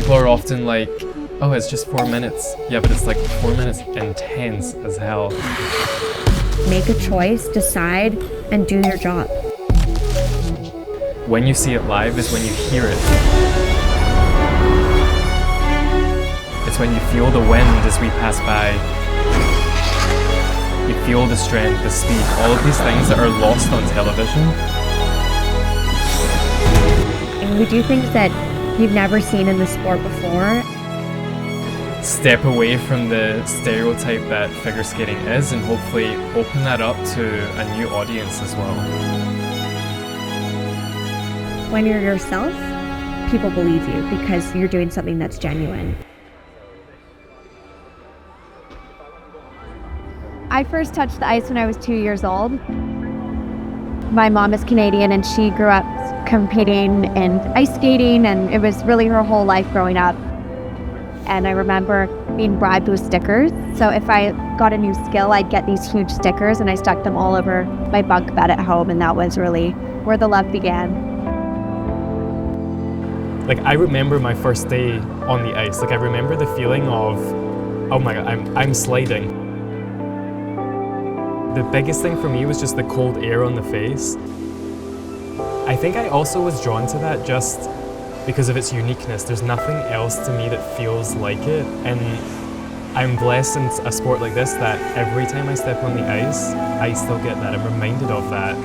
People are often like, oh, it's just 4 minutes. Yeah, but it's like 4 minutes intense as hell. Make a choice, decide, and do your job. When you see it live is when you hear it. It's when you feel the wind as we pass by. You feel the strength, the speed, all of these things that are lost on television. And we do things that you've never seen in the sport before. Step away from the stereotype that figure skating is and hopefully open that up to a new audience as well. When you're yourself, people believe you because you're doing something that's genuine. I first touched the ice when I was 2 years old. My mom is Canadian and she grew up competing in ice skating, and it was really her whole life growing up. And I remember being bribed with stickers. So if I got a new skill, I'd get these huge stickers and I stuck them all over my bunk bed at home, and that was really where the love began. Like, I remember my first day on the ice. Like, I remember the feeling of, oh my God, I'm sliding. The biggest thing for me was just the cold air on the face. I think I also was drawn to that just because of its uniqueness. There's nothing else to me that feels like it. And I'm blessed in a sport like this that every time I step on the ice, I still get that. I'm reminded of that.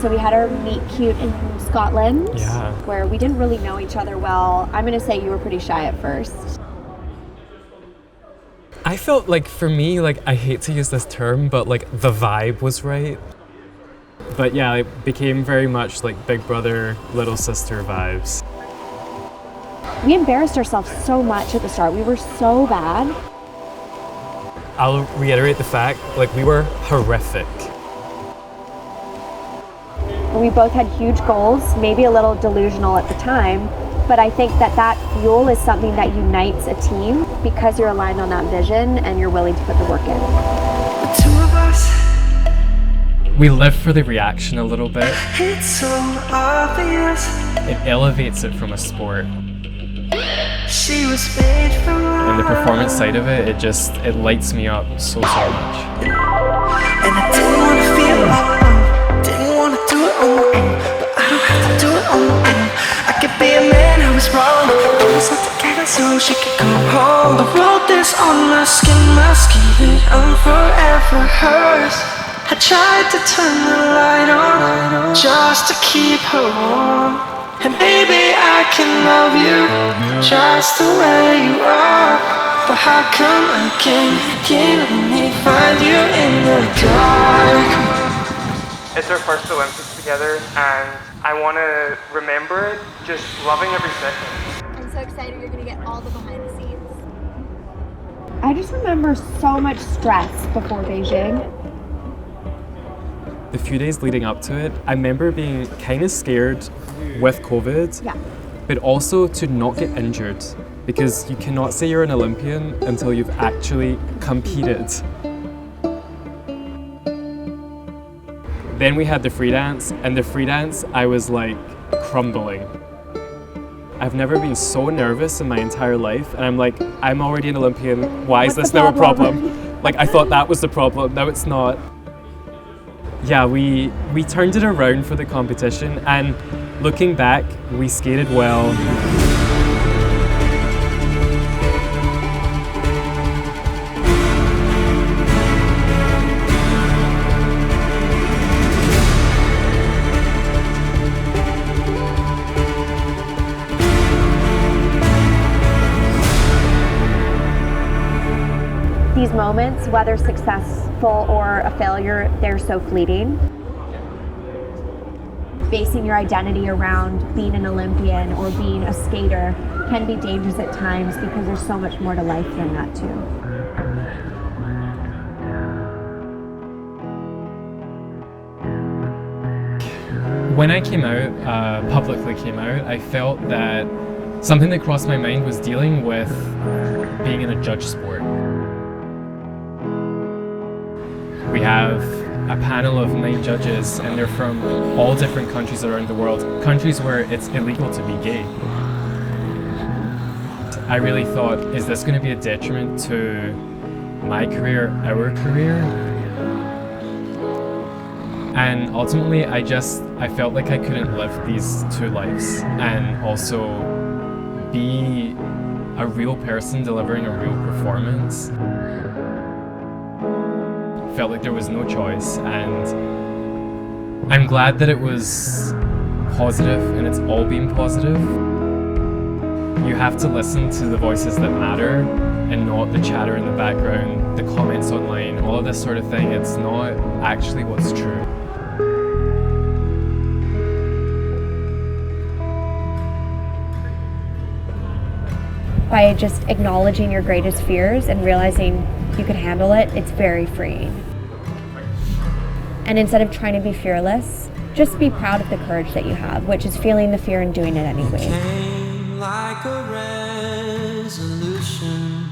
So we had our meet cute in Scotland, Yeah. where we didn't really know each other well. I'm gonna say you were pretty shy at first. I felt like, for me, like, I hate to use this term, but like the vibe was right. But yeah, it became very much like big brother, little sister vibes. We embarrassed ourselves so much at the start. We were so bad. I'll reiterate the fact, like, we were horrific. We both had huge goals, maybe a little delusional at the time, but I think that fuel is something that unites a team because you're aligned on that vision and you're willing to put the work in. The two of us, We live for the reaction a little bit. it's so obvious. It elevates it from a sport. She was made for And the us. performance side of it, it lights me up so much. And I didn't want to feel alone. Didn't want to do it on my own. But I don't have to do it on my own. I could be a man who was wrong. I was not together so she could come home. I wrote this on my skin that I'm forever hers. I tried to turn the light on just to keep her warm. And baby, I can love you just the way you are. But how come I can't only find you in the dark? It's our first Olympics together, and I want to remember it just loving every second. I'm so excited you're gonna get all the behind the scenes. I just remember so much stress before Beijing. The few days leading up to it, I remember being kind of scared with COVID, Yeah. but also to not get injured, because you cannot say you're an Olympian until you've actually competed. Then we had the free dance, and the free dance, I was like crumbling. I've never been so nervous in my entire life, and I'm like, I'm already an Olympian, why is What's this the now a problem? problem? Like, I thought that was the problem, now it's not. Yeah, we turned it around for the competition, and looking back, we skated well. These moments, whether successful or a failure, they're so fleeting. Basing your identity around being an Olympian or being a skater can be dangerous at times because there's so much more to life than that too. When I came out, publicly came out, I felt that something that crossed my mind was dealing with being in a judge sport. We have a panel of 9 judges, and they're from all different countries around the world, countries where it's illegal to be gay. I really thought, is this going to be a detriment to my career, our career? And ultimately, I felt like I couldn't live these 2 lives and also be a real person delivering a real performance. Felt like there was no choice, and I'm glad that it was positive and it's all been positive. You have to listen to the voices that matter and not the chatter in the background, the comments online, all of this sort of thing. It's not actually what's true. By just acknowledging your greatest fears and realizing you could handle it, it's very freeing. And instead of trying to be fearless, just be proud of the courage that you have, which is feeling the fear and doing it anyway. Came like a resolution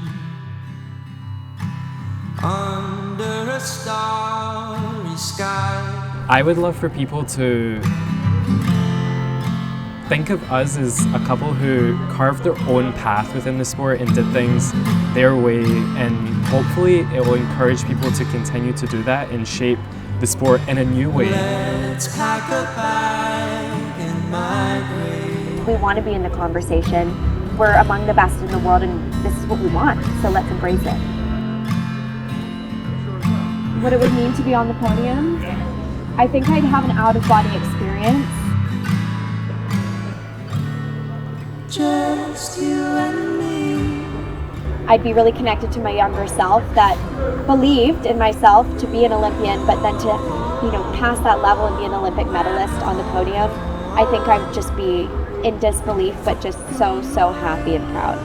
under a starry sky. I would love for people to think of us as a couple who carved their own path within the sport and did things their way, and hopefully it will encourage people to continue to do that and shape the sport in a new way. Let's pack a bag and migrate. We want to be in the conversation. We're among the best in the world, and this is what we want, so let's embrace it. What it would mean to be on the podium, I think I'd have an out-of-body experience. Just you and me. I'd be really connected to my younger self that believed in myself to be an Olympian, but then to, pass that level and be an Olympic medalist on the podium. I think I'd just be in disbelief, but just so happy and proud.